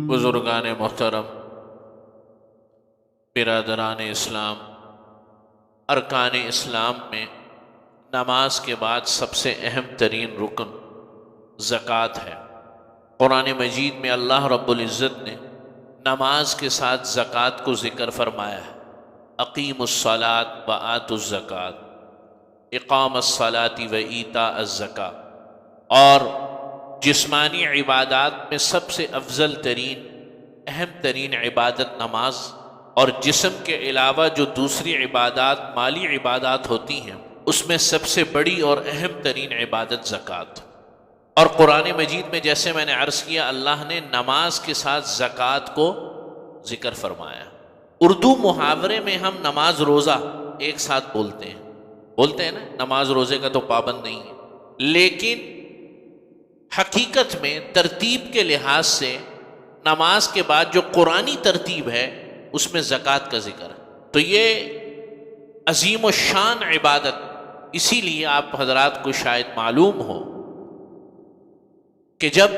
بزرگان محترم، برادران اسلام، ارکان اسلام میں نماز کے بعد سب سے اہم ترین رکن زکوٰۃ ہے۔ قرآن مجید میں اللہ رب العزت نے نماز کے ساتھ زکوٰۃ کو ذکر فرمایا ہے۔ اقیموا الصلاۃ وآتوا الزکوٰۃ، اقام الصلاۃ وایتاء الزکوٰۃ۔ اور جسمانی عبادات میں سب سے افضل ترین اہم ترین عبادت نماز، اور جسم کے علاوہ جو دوسری عبادات مالی عبادات ہوتی ہیں اس میں سب سے بڑی اور اہم ترین عبادت زکوٰۃ۔ اور قرآن مجید میں جیسے میں نے عرض کیا، اللہ نے نماز کے ساتھ زکوٰۃ کو ذکر فرمایا۔ اردو محاورے میں ہم نماز روزہ ایک ساتھ بولتے ہیں نا، نماز روزے کا تو پابند نہیں ہے، لیکن حقیقت میں ترتیب کے لحاظ سے نماز کے بعد جو قرآنی ترتیب ہے اس میں زکوٰۃ کا ذکر ہے۔ تو یہ عظیم و شان عبادت، اسی لیے آپ حضرات کو شاید معلوم ہو کہ جب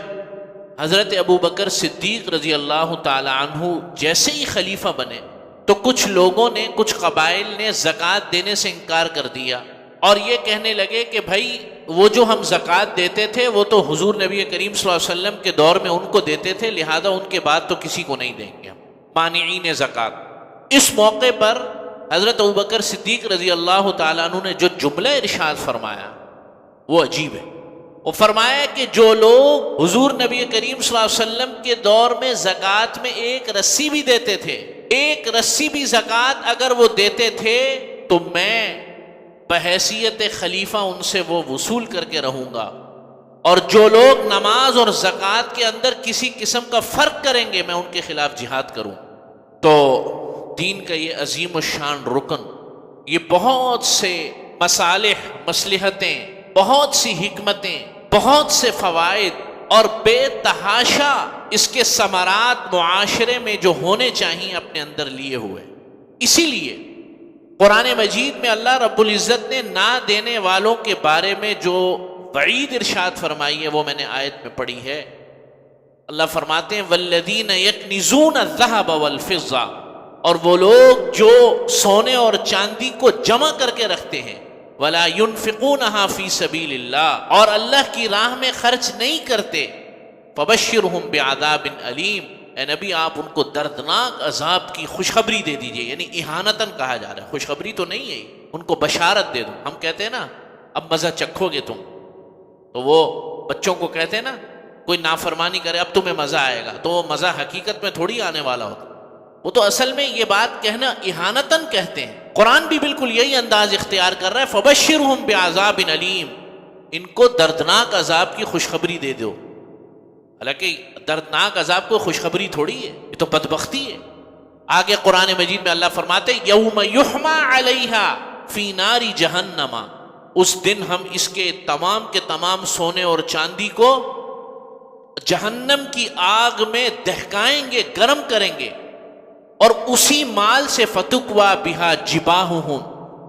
حضرت ابوبکر صدیق رضی اللہ تعالی عنہ جیسے ہی خلیفہ بنے تو کچھ لوگوں نے، کچھ قبائل نے زکوٰۃ دینے سے انکار کر دیا، اور یہ کہنے لگے کہ بھائی وہ جو ہم زکوٰۃ دیتے تھے وہ تو حضور نبی کریم صلی اللہ علیہ وسلم کے دور میں ان کو دیتے تھے، لہذا ان کے بعد تو کسی کو نہیں دیں گے ہم، مانعین زکوٰۃ۔ اس موقع پر حضرت ابوبکر صدیق رضی اللہ تعالیٰ عنہ نے جو جملہ ارشاد فرمایا وہ عجیب ہے۔ وہ فرمایا کہ جو لوگ حضور نبی کریم صلی اللہ علیہ وسلم کے دور میں زکوٰۃ میں ایک رسی بھی دیتے تھے، ایک رسی بھی زکوٰۃ اگر وہ دیتے تھے تو میں بحیثیت خلیفہ ان سے وہ وصول کر کے رہوں گا، اور جو لوگ نماز اور زکوٰۃ کے اندر کسی قسم کا فرق کریں گے میں ان کے خلاف جہاد کروں۔ تو دین کا یہ عظیم الشان رکن، یہ بہت سے مصالح، مصلحتیں، بہت سی حکمتیں، بہت سے فوائد اور بے تحاشا اس کے ثمرات معاشرے میں جو ہونے چاہیے اپنے اندر لیے ہوئے۔ اسی لیے قرآن مجید میں اللہ رب العزت نے نہ دینے والوں کے بارے میں جو وعید ارشاد فرمائی ہے وہ میں نے آیت میں پڑھی ہے۔ اللہ فرماتے ہیں والذین یکنزون الذھب والفضہ، اور وہ لوگ جو سونے اور چاندی کو جمع کر کے رکھتے ہیں، ولا ينفقونها فی سبیل اللہ، اور اللہ کی راہ میں خرچ نہیں کرتے، فبشرہم بعذاب علیم، اے نبی آپ ان کو دردناک عذاب کی خوشخبری دے دیجئے۔ یعنی اہانتاً کہا جا رہا ہے، خوشخبری تو نہیں ہے، ان کو بشارت دے دو۔ ہم کہتے ہیں نا اب مزہ چکھو گے تم، تو وہ بچوں کو کہتے ہیں نا کوئی نافرمانی کرے اب تمہیں مزہ آئے گا، تو وہ مزہ حقیقت میں تھوڑی آنے والا ہوتا، وہ تو اصل میں یہ بات کہنا اہانتاً کہتے ہیں۔ قرآن بھی بالکل یہی انداز اختیار کر رہا ہے، فبشرہم بعذاب علیم، ان کو دردناک عذاب کی خوشخبری دے دو۔ حالانکہ دردناک عذاب کو خوشخبری تھوڑی ہے، یہ تو بدبختی ہے۔ آگے قرآن مجید میں اللہ فرماتے ہیں یوم یحمى علیہا فی نار جہنم، اس دن ہم اس کے تمام سونے اور چاندی کو جہنم کی آگ میں دہکائیں گے، گرم کریں گے، اور اسی مال سے فتکوی بہا جباہہم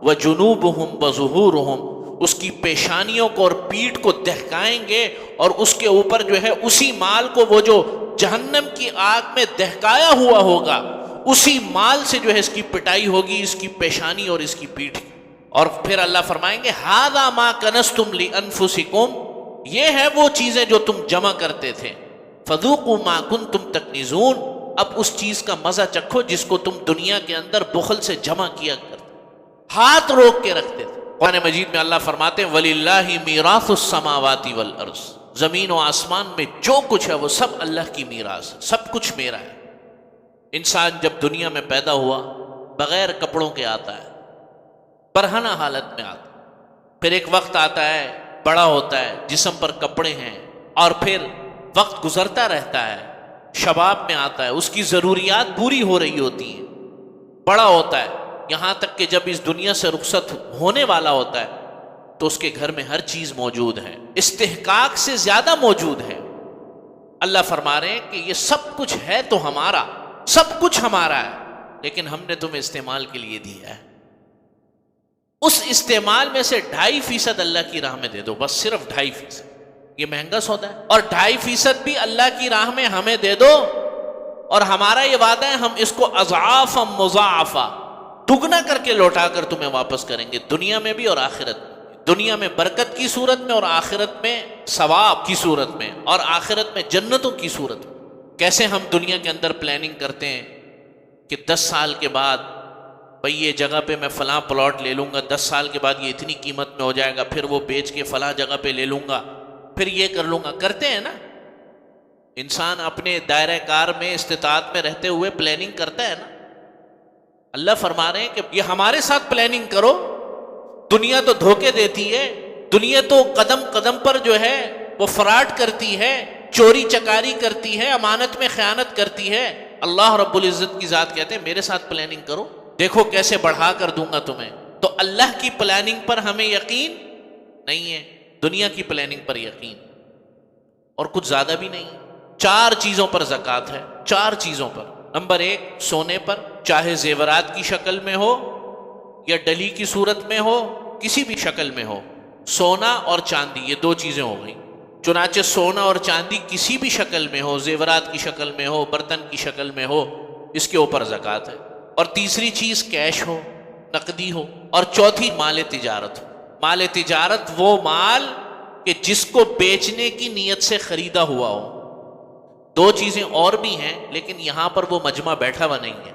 وجنوبہم وظہورہم، اس کی پیشانیوں کو اور پیٹھ کو دہکائیں گے، اور اس کے اوپر جو ہے اسی مال کو، وہ جو جہنم کی آگ میں دہکایا ہوا ہوگا اسی مال سے جو ہے اس کی پٹائی ہوگی، اس کی پیشانی اور اس کی پیٹھ۔ اور پھر اللہ فرمائیں گے ھذا ما کنزتم لانفسکم، یہ ہے وہ چیزیں جو تم جمع کرتے تھے، فذوقوا ما کنتم تکنزون، اب اس چیز کا مزہ چکھو جس کو تم دنیا کے اندر بخل سے جمع کیا کرتے، ہاتھ روک کے رکھتے تھے۔ قرآن مجید میں اللہ فرماتے ہیں وَلِلَّهِ مِيرَاثُ السَّمَاوَاتِ وَالْأَرْضِ، زمین و آسمان میں جو کچھ ہے وہ سب اللہ کی میراث ہے، سب کچھ میرا ہے۔ انسان جب دنیا میں پیدا ہوا بغیر کپڑوں کے آتا ہے، برہنہ حالت میں آتا ہے، پھر ایک وقت آتا ہے بڑا ہوتا ہے، جسم پر کپڑے ہیں، اور پھر وقت گزرتا رہتا ہے، شباب میں آتا ہے، اس کی ضروریات پوری ہو رہی ہوتی ہیں، بڑا ہوتا ہے، یہاں تک کہ جب اس دنیا سے رخصت ہونے والا ہوتا ہے تو اس کے گھر میں ہر چیز موجود ہے، استحقاق سے زیادہ موجود ہے۔ اللہ فرما رہے ہیں کہ یہ سب کچھ ہے تو ہمارا، سب کچھ ہمارا ہے، لیکن ہم نے تمہیں استعمال کے لیے دیا ہے۔ اس استعمال میں سے 2.5% اللہ کی راہ میں دے دو، بس صرف 2.5%. یہ مہنگا سودا ہے. اور 2.5% بھی اللہ کی راہ میں ہمیں دے دو، اور ہمارا یہ وعدہ ہے ہم اس کو اضعافا مضاعفا دگنا کر کے لوٹا کر تمہیں واپس کریں گے، دنیا میں بھی اور آخرت میں. دنیا میں برکت کی صورت میں، اور آخرت میں ثواب کی صورت میں، اور آخرت میں جنتوں کی صورت میں. کیسے ہم دنیا کے اندر پلاننگ کرتے ہیں کہ 10 سال کے بعد بھئی یہ جگہ پہ میں فلاں پلاٹ لے لوں گا، 10 سال کے بعد یہ اتنی قیمت میں ہو جائے گا، پھر وہ بیچ کے فلاں جگہ پہ لے لوں گا، پھر یہ کر لوں گا. کرتے ہیں نا انسان اپنے دائرہ کار میں استطاعت میں رہتے ہوئے پلاننگ کرتا ہے نا. اللہ فرما رہے ہیں کہ یہ ہمارے ساتھ پلاننگ کرو. دنیا تو دھوکے دیتی ہے، دنیا تو قدم قدم پر جو ہے وہ فراڈ کرتی ہے، چوری چکاری کرتی ہے، امانت میں خیانت کرتی ہے. اللہ رب العزت کی ذات کہتے ہیں میرے ساتھ پلاننگ کرو، دیکھو کیسے بڑھا کر دوں گا تمہیں. تو اللہ کی پلاننگ پر ہمیں یقین نہیں ہے، دنیا کی پلاننگ پر یقین، اور کچھ زیادہ بھی نہیں. 4 چیزوں پر زکوٰۃ ہے، 4 چیزوں پر. نمبر 1 سونے پر، چاہے زیورات کی شکل میں ہو یا ڈلی کی صورت میں ہو، کسی بھی شکل میں ہو. سونا اور چاندی یہ 2 چیزیں ہو گئیں. چنانچہ سونا اور چاندی کسی بھی شکل میں ہو، زیورات کی شکل میں ہو، برتن کی شکل میں ہو، اس کے اوپر زکوٰۃ ہے. اور تیسری چیز کیش ہو، نقدی ہو. اور چوتھی مال تجارت ہو. مال تجارت وہ مال کہ جس کو بیچنے کی نیت سے خریدا ہوا ہو. 2 چیزیں اور بھی ہیں لیکن یہاں پر وہ مجمع بیٹھا ہوا نہیں ہے.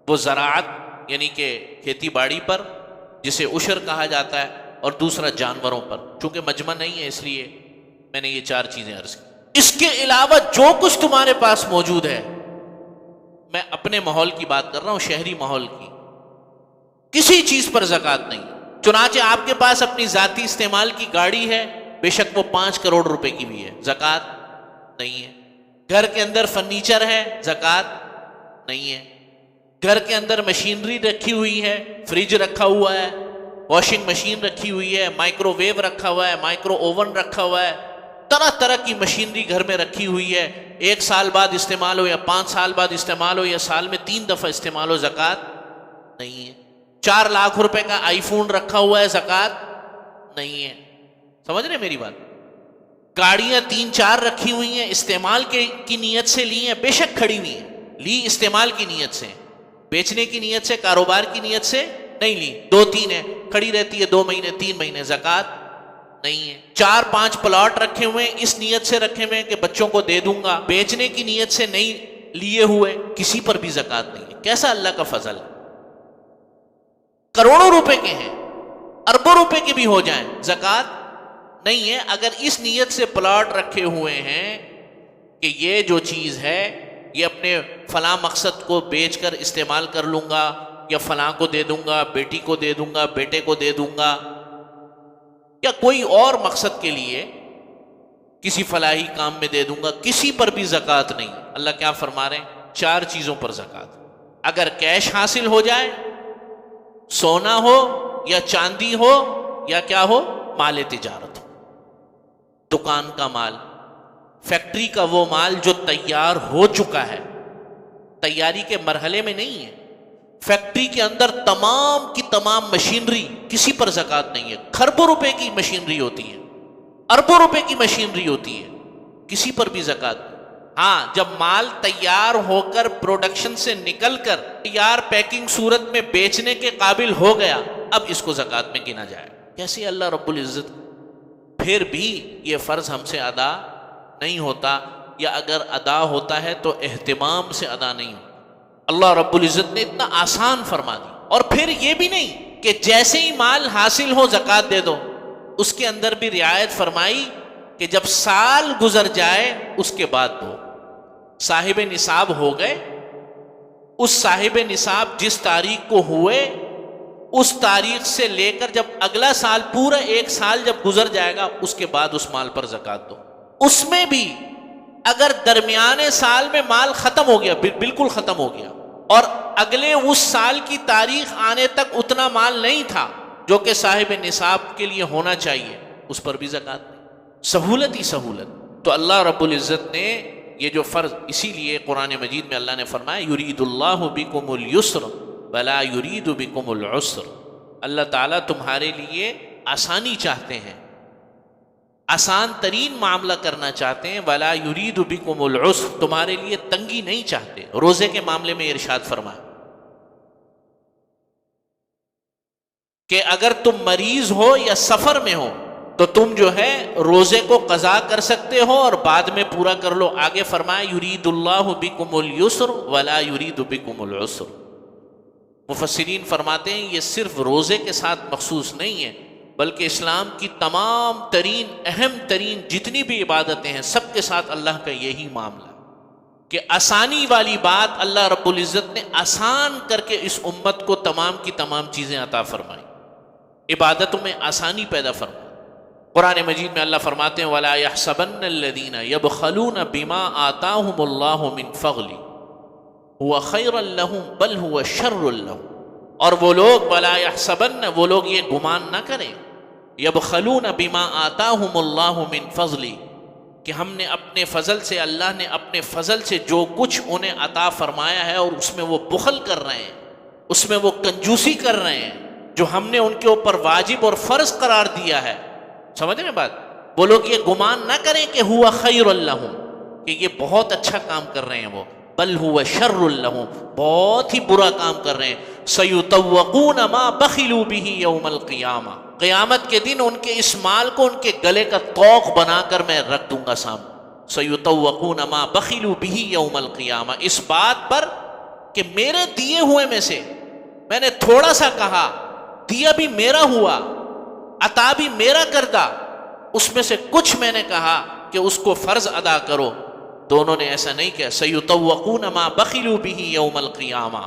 وہ زراعت یعنی کہ کھیتی باڑی پر جسے عشر کہا جاتا ہے، اور دوسرا جانوروں پر. چونکہ مجمع نہیں ہے اس لیے میں نے یہ 4 چیزیں عرض کی. اس کے علاوہ جو کچھ تمہارے پاس موجود ہے، میں اپنے ماحول کی بات کر رہا ہوں، شہری ماحول کی، کسی چیز پر زکوٰۃ نہیں. چنانچہ آپ کے پاس اپنی ذاتی استعمال کی گاڑی ہے، بے شک وہ 5 کروڑ روپے کی بھی ہے، زکوٰۃ نہیں ہے. گھر کے اندر فرنیچر ہے، زکوٰۃ نہیں ہے. گھر کے اندر مشینری رکھی ہوئی ہے، فریج رکھا ہوا ہے، واشنگ مشین رکھی ہوئی ہے، مائکرو ویو رکھا ہوا ہے، مائکرو اوون رکھا ہوا ہے، طرح طرح کی مشینری گھر میں رکھی ہوئی ہے. 1 سال بعد استعمال ہو یا 5 سال بعد استعمال ہو یا سال میں 3 دفعہ استعمال ہو، زکوٰۃ نہیں ہے. 4 لاکھ روپے کا آئی فون رکھا ہوا ہے، زکوٰۃ نہیں ہے. سمجھ رہے میری بات؟ گاڑیاں 3-4 رکھی ہوئی ہیں، استعمال کی نیت سے لی ہیں، بے شک کھڑی ہوئی ہیں، لی استعمال کی نیت سے، بیچنے کی نیت سے، کاروبار کی نیت سے نہیں لی. 2-3 ہے، کھڑی رہتی ہے 2 مہینے 3 مہینے، زکوٰۃ نہیں ہے. 4-5 پلاٹ رکھے ہوئے ہیں، اس نیت سے رکھے ہوئے ہیں کہ بچوں کو دے دوں گا، بیچنے کی نیت سے نہیں لیے ہوئے، کسی پر بھی زکوٰۃ نہیں ہے. کیسا اللہ کا فضل ہے. کروڑوں روپے کے ہیں، اربوں روپے کے بھی ہو جائیں، زکوٰۃ نہیں ہے. اگر اس نیت سے پلاٹ رکھے ہوئے ہیں کہ یہ جو چیز ہے یہ اپنے فلاں مقصد کو بیچ کر استعمال کر لوں گا، یا فلاں کو دے دوں گا، بیٹی کو دے دوں گا، بیٹے کو دے دوں گا، یا کوئی اور مقصد کے لیے کسی فلاحی کام میں دے دوں گا، کسی پر بھی زکوٰۃ نہیں. اللہ کیا فرما رہے ہیں؟ 4 چیزوں پر زکوٰۃ. اگر کیش حاصل ہو جائے، سونا ہو یا چاندی ہو یا کیا ہو، مال تجارت ہو، دکان کا مال، فیکٹری کا وہ مال جو تیار ہو چکا ہے، تیاری کے مرحلے میں نہیں ہے. فیکٹری کے اندر تمام کی تمام مشینری، کسی پر زکوٰۃ نہیں ہے. کھربوں روپے کی مشینری ہوتی ہے، اربوں روپے کی مشینری ہوتی ہے، کسی پر بھی زکوٰۃ نہیں. ہاں جب مال تیار ہو کر پروڈکشن سے نکل کر تیار پیکنگ صورت میں بیچنے کے قابل ہو گیا، اب اس کو زکوٰۃ میں گنا جائے. کیسے اللہ رب العزت پھر بھی یہ فرض ہم سے ادا نہیں ہوتا، یا اگر ادا ہوتا ہے تو اہتمام سے ادا نہیں ہوتا. اللہ رب العزت نے اتنا آسان فرما دی. اور پھر یہ بھی نہیں کہ جیسے ہی مال حاصل ہو زکوٰۃ دے دو، اس کے اندر بھی رعایت فرمائی کہ جب سال گزر جائے اس کے بعد دو. صاحب نصاب ہو گئے، اس صاحب نصاب جس تاریخ کو ہوئے، اس تاریخ سے لے کر جب اگلا سال پورا 1 سال جب گزر جائے گا، اس کے بعد اس مال پر زکوٰۃ دو. اس میں بھی اگر درمیانے سال میں مال ختم ہو گیا، بالکل ختم ہو گیا، اور اگلے اس سال کی تاریخ آنے تک اتنا مال نہیں تھا جو کہ صاحب نصاب کے لیے ہونا چاہیے، اس پر بھی زکوٰۃ نہیں. سہولت ہی سہولت. تو اللہ رب العزت نے یہ جو فرض، اسی لیے قرآن مجید میں اللہ نے فرمایا یرید اللہ بکم اليسر ولا یرید بکم العسر. اللہ تعالیٰ تمہارے لیے آسانی چاہتے ہیں، آسان ترین معاملہ کرنا چاہتے ہیں. وَلَا يُرِيدُ بِكُمُ الْعُسْرَ، تمہارے لیے تنگی نہیں چاہتے. روزے کے معاملے میں ارشاد فرمایا کہ اگر تم مریض ہو یا سفر میں ہو تو تم جو ہے روزے کو قضا کر سکتے ہو اور بعد میں پورا کر لو. آگے فرمایا یرید اللہ بکم اليسر ولا یرید بکم العسر. مفسرین فرماتے ہیں یہ صرف روزے کے ساتھ مخصوص نہیں ہے، بلکہ اسلام کی تمام ترین اہم ترین جتنی بھی عبادتیں ہیں سب کے ساتھ اللہ کا یہی معاملہ کہ آسانی والی بات اللہ رب العزت نے آسان کر کے اس امت کو تمام کی تمام چیزیں عطا فرمائی، عبادتوں میں آسانی پیدا فرمائی. قرآن مجید میں اللہ فرماتے ہیں وَلَا يَحْسَبَنَّ الَّذِينَ يَبْخَلُونَ بِمَا آتَاهُمُ اللَّهُ مِنْ فَضْلِهِ هُوَ خَيْرًا لَهُمْ بَلْ هُوَ شَرٌّ لَهُمْ. اور وہ لوگ وَلَا يَحْسَبَنَّ، وہ لوگ یہ گمان نہ کریں، يَبْخَلُونَ بِمَا آتَاهُمُ اللَّهُ مِنْ فَضْلِهِ کہ ہم نے اپنے فضل سے، اللہ نے اپنے فضل سے جو کچھ انہیں عطا فرمایا ہے اور اس میں وہ بخل کر رہے ہیں، اس میں وہ کنجوسی کر رہے ہیں جو ہم نے ان کے اوپر واجب اور فرض قرار دیا ہے. سمجھ رہے ہیں بات؟ وہ لوگ یہ گمان نہ کریں کہ ہوا خیر لہم، کہ یہ بہت اچھا کام کر رہے ہیں، وہ بل ہوا شر لہم، بہت ہی برا کام کر رہے ہیں. سیطوقون ما بخلوا به یوم القیامہ، قیامت کے دن ان کے اس مال کو ان کے گلے کا طوق بنا کر میں رکھ دوں گا سامنے. سیطوقون ما بخلوا به یوم القیامہ، اس بات پر کہ میرے دیے ہوئے میں سے میں نے تھوڑا سا کہا، دیا بھی میرا ہوا، عطا بھی میرا کردہ، اس میں سے کچھ میں نے کہا کہ اس کو فرض ادا کرو. دونوں نے ایسا نہیں کیا. سیطوقون ما بخلوا به یوم القیامہ،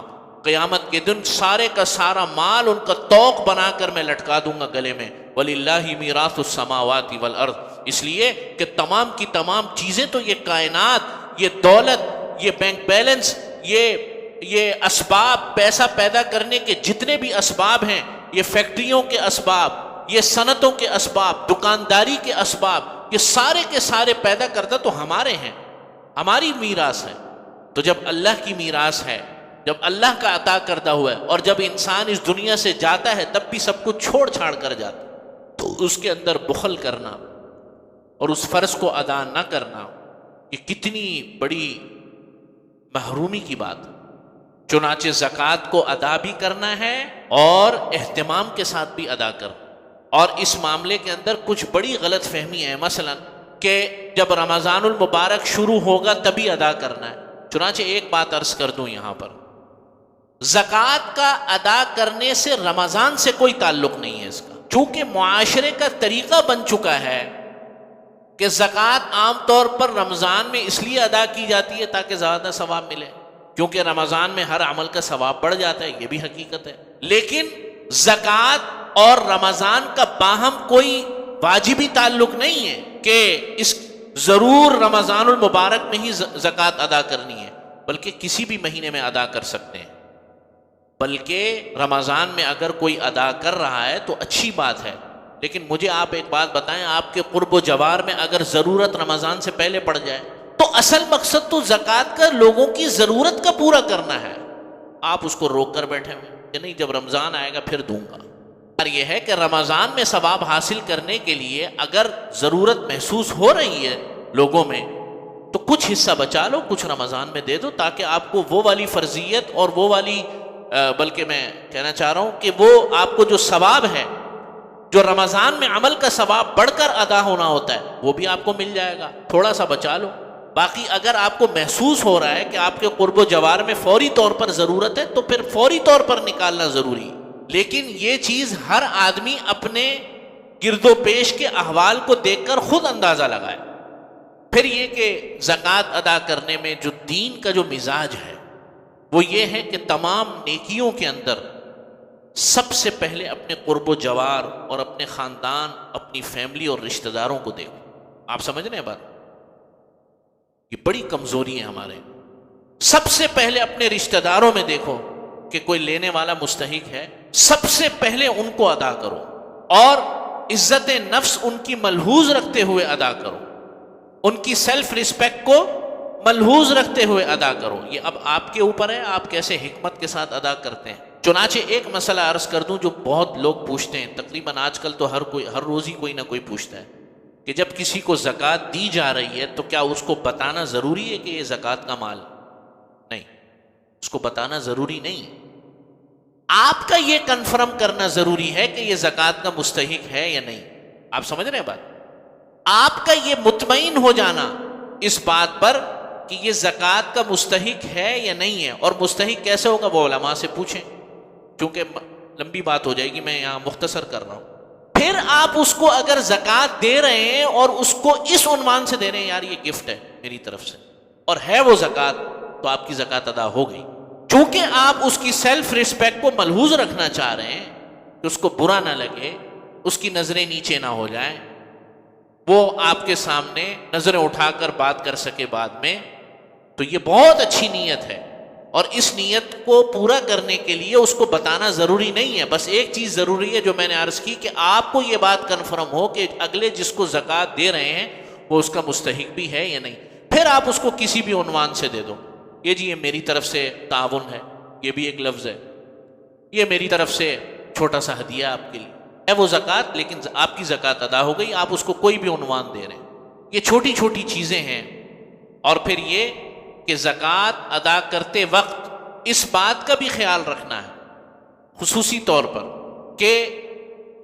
قیامت کے دن سارے کا سارا مال ان کا طوق بنا کر میں لٹکا دوں گا گلے میں. وَلِلَّهِ مِيرَاثُ السَّمَاوَاتِ وَالْأَرْضِ، اس لیے کہ تمام کی تمام چیزیں تو یہ کائنات، یہ دولت، یہ بینک بیلنس، یہ اسباب، پیسہ پیدا کرنے کے جتنے بھی اسباب ہیں، یہ فیکٹریوں کے اسباب، یہ صنعتوں کے اسباب، دکانداری کے اسباب، یہ سارے کے سارے پیدا کرتا تو ہمارے ہیں، ہماری میراث ہے. تو جب اللہ کی میراث ہے، جب اللہ کا عطا کردہ ہوا ہے، اور جب انسان اس دنیا سے جاتا ہے تب بھی سب کچھ چھوڑ چھاڑ کر جاتا ہے، تو اس کے اندر بخل کرنا اور اس فرض کو ادا نہ کرنا یہ کتنی بڑی محرومی کی بات ہے. چنانچہ زکوٰۃ کو ادا بھی کرنا ہے اور اہتمام کے ساتھ بھی ادا کرنا. اور اس معاملے کے اندر کچھ بڑی غلط فہمی ہے، مثلا کہ جب رمضان المبارک شروع ہوگا تبھی ادا کرنا ہے. چنانچہ ایک بات عرض کر دوں یہاں پر، زکوٰۃ کا ادا کرنے سے رمضان سے کوئی تعلق نہیں ہے اس کا، چونکہ معاشرے کا طریقہ بن چکا ہے کہ زکوٰۃ عام طور پر رمضان میں اس لیے ادا کی جاتی ہے تاکہ زیادہ ثواب ملے، کیونکہ رمضان میں ہر عمل کا ثواب بڑھ جاتا ہے، یہ بھی حقیقت ہے. لیکن زکوٰۃ اور رمضان کا باہم کوئی واجبی تعلق نہیں ہے کہ اس ضرور رمضان المبارک میں ہی زکوٰۃ ادا کرنی ہے، بلکہ کسی بھی مہینے میں ادا کر سکتے ہیں. بلکہ رمضان میں اگر کوئی ادا کر رہا ہے تو اچھی بات ہے. لیکن مجھے آپ ایک بات بتائیں، آپ کے قرب و جوار میں اگر ضرورت رمضان سے پہلے پڑ جائے تو اصل مقصد تو زکوٰۃ کا لوگوں کی ضرورت کا پورا کرنا ہے. آپ اس کو روک کر بیٹھے ہوئے کہ نہیں جب رمضان آئے گا پھر دوں گا. اور یہ ہے کہ رمضان میں ثواب حاصل کرنے کے لیے اگر ضرورت محسوس ہو رہی ہے لوگوں میں تو کچھ حصہ بچا لو، کچھ رمضان میں دے دو، تاکہ آپ کو وہ والی فرضیت اور وہ والی بلکہ میں کہنا چاہ رہا ہوں کہ وہ آپ کو جو ثواب ہے، جو رمضان میں عمل کا ثواب بڑھ کر ادا ہونا ہوتا ہے، وہ بھی آپ کو مل جائے گا. تھوڑا سا بچا لو. باقی اگر آپ کو محسوس ہو رہا ہے کہ آپ کے قرب و جوار میں فوری طور پر ضرورت ہے تو پھر فوری طور پر نکالنا ضروری ہے. لیکن یہ چیز ہر آدمی اپنے گرد و پیش کے احوال کو دیکھ کر خود اندازہ لگائے. پھر یہ کہ زکوٰۃ ادا کرنے میں جو دین کا جو مزاج ہے وہ یہ ہے کہ تمام نیکیوں کے اندر سب سے پہلے اپنے قرب و جوار اور اپنے خاندان، اپنی فیملی اور رشتہ داروں کو دیکھو. آپ سمجھ رہے ہیں بات؟ یہ بڑی کمزوری ہے ہمارے. سب سے پہلے اپنے رشتہ داروں میں دیکھو کہ کوئی لینے والا مستحق ہے، سب سے پہلے ان کو ادا کرو اور عزت نفس ان کی ملحوظ رکھتے ہوئے ادا کرو، ان کی سیلف ریسپیکٹ کو ملحوظ رکھتے ہوئے ادا کرو. یہ اب آپ کے اوپر ہے آپ کیسے حکمت کے ساتھ ادا کرتے ہیں. چنانچہ ایک مسئلہ عرض کر دوں جو بہت لوگ پوچھتے ہیں، تقریباً آج کل تو ہر روز ہی کوئی نہ کوئی پوچھتا ہے کہ جب کسی کو زکوٰۃ دی جا رہی ہے تو کیا اس کو بتانا ضروری ہے کہ یہ زکوٰۃ کا مال؟ نہیں، اس کو بتانا ضروری نہیں، آپ کا یہ کنفرم کرنا ضروری ہے کہ یہ زکوٰۃ کا مستحق ہے یا نہیں۔ آپ سمجھ رہے ہیں بات؟ آپ کا یہ مطمئن ہو جانا اس بات پر کہ یہ زکوٰۃ کا مستحق ہے یا نہیں ہے، اور مستحق کیسے ہوگا وہ علماء سے پوچھیں، چونکہ لمبی بات ہو جائے گی، میں یہاں مختصر کر رہا ہوں۔ پھر آپ اس کو اگر زکوٰۃ دے رہے ہیں اور اس کو اس عنوان سے دے رہے ہیں یار یہ گفٹ ہے میری طرف سے، اور ہے وہ زکوٰۃ، تو آپ کی زکوٰۃ ادا ہو گئی۔ چونکہ آپ اس کی سیلف ریسپیکٹ کو ملحوظ رکھنا چاہ رہے ہیں کہ اس کو برا نہ لگے، اس کی نظریں نیچے نہ ہو جائیں، وہ آپ کے سامنے نظریں اٹھا کر بات کر سکے بعد میں، تو یہ بہت اچھی نیت ہے، اور اس نیت کو پورا کرنے کے لیے اس کو بتانا ضروری نہیں ہے۔ بس ایک چیز ضروری ہے جو میں نے عرض کی کہ آپ کو یہ بات کنفرم ہو کہ اگلے جس کو زکوٰۃ دے رہے ہیں وہ اس کا مستحق بھی ہے یا نہیں۔ پھر آپ اس کو کسی بھی عنوان سے دے دو، یہ جی یہ میری طرف سے تعاون ہے، یہ بھی ایک لفظ ہے، یہ میری طرف سے چھوٹا سا ہدیہ آپ کے لیے ہے، وہ زکوٰۃ، لیکن آپ کی زکوٰۃ ادا ہو گئی، آپ اس کو کوئی بھی عنوان دے رہے ہیں۔ یہ چھوٹی چھوٹی چیزیں ہیں۔ اور پھر یہ کہ زکوٰۃ ادا کرتے وقت اس بات کا بھی خیال رکھنا ہے خصوصی طور پر کہ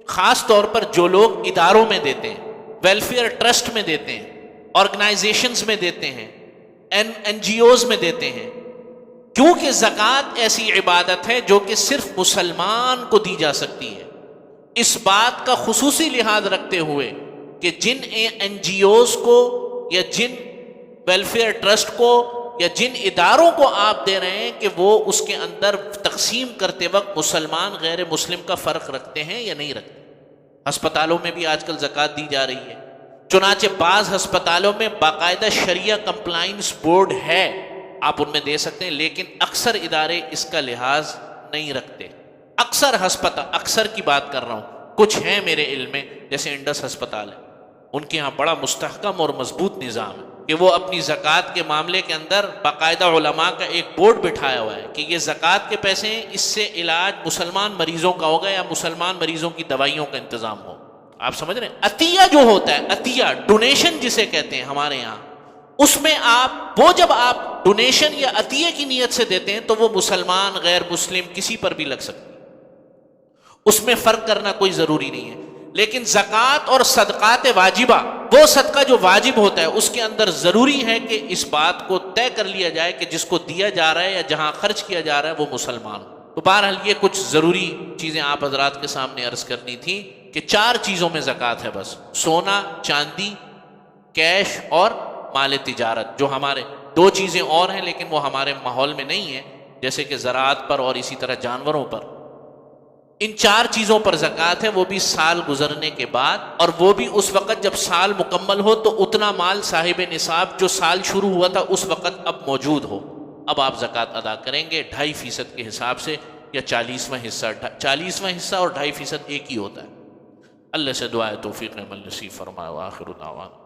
خاص طور پر جو لوگ اداروں میں دیتے ہیں، ویلفیئر ٹرسٹ میں دیتے ہیں، آرگنائزیشنز میں دیتے ہیں، این جی اوز میں دیتے ہیں، کیونکہ زکوٰۃ ایسی عبادت ہے جو کہ صرف مسلمان کو دی جا سکتی ہے۔ اس بات کا خصوصی لحاظ رکھتے ہوئے کہ جن این جی اوز کو یا جن ویلفیئر ٹرسٹ کو یا جن اداروں کو آپ دے رہے ہیں کہ وہ اس کے اندر تقسیم کرتے وقت مسلمان غیر مسلم کا فرق رکھتے ہیں یا نہیں رکھتے۔ ہسپتالوں میں بھی آج کل زکوٰۃ دی جا رہی ہے، چنانچہ بعض ہسپتالوں میں باقاعدہ شریعہ کمپلائنس بورڈ ہے، آپ ان میں دے سکتے ہیں، لیکن اکثر ادارے اس کا لحاظ نہیں رکھتے۔ اکثر ہسپتال، اکثر کی بات کر رہا ہوں، کچھ ہیں میرے علم میں، جیسے انڈس ہسپتال ہے، ان کے ہاں بڑا مستحکم اور مضبوط نظام ہے کہ وہ اپنی زکوٰۃ کے معاملے کے اندر باقاعدہ علماء کا ایک بورڈ بٹھایا ہوا ہے کہ یہ زکوٰۃ کے پیسے ہیں، اس سے علاج مسلمان مریضوں کا ہوگا یا مسلمان مریضوں کی دوائیوں کا انتظام ہو۔ آپ سمجھ رہے ہیں؟ عطیہ جو ہوتا ہے، عطیہ ڈونیشن جسے کہتے ہیں ہمارے یہاں، اس میں آپ وہ جب آپ ڈونیشن یا عطیہ کی نیت سے دیتے ہیں تو وہ مسلمان غیر مسلم کسی پر بھی لگ سکتی ہے، اس میں فرق کرنا کوئی ضروری نہیں ہے۔ لیکن زکوٰۃ اور صدقات واجبہ، وہ صدقہ جو واجب ہوتا ہے، اس کے اندر ضروری ہے کہ اس بات کو طے کر لیا جائے کہ جس کو دیا جا رہا ہے یا جہاں خرچ کیا جا رہا ہے وہ مسلمان ہو۔ تو بہرحال یہ کچھ ضروری چیزیں آپ حضرات کے سامنے عرض کرنی تھی کہ 4 چیزوں میں زکوٰۃ ہے، بس سونا، چاندی، کیش اور مال تجارت، جو ہمارے 2 چیزیں اور ہیں لیکن وہ ہمارے ماحول میں نہیں ہیں، جیسے کہ زراعت پر اور اسی طرح جانوروں پر۔ ان 4 چیزوں پر زکوٰۃ ہے، وہ بھی سال گزرنے کے بعد، اور وہ بھی اس وقت جب سال مکمل ہو تو اتنا مال صاحب نصاب جو سال شروع ہوا تھا اس وقت اب موجود ہو، اب آپ زکوٰۃ ادا کریں گے 2.5% کے حساب سے، یا 40واں حصہ 40واں حصہ اور 2.5% ایک ہی ہوتا ہے۔ اللہ سے دعا ہے توفیق عمل نصیب فرمائے، وآخر دعوانا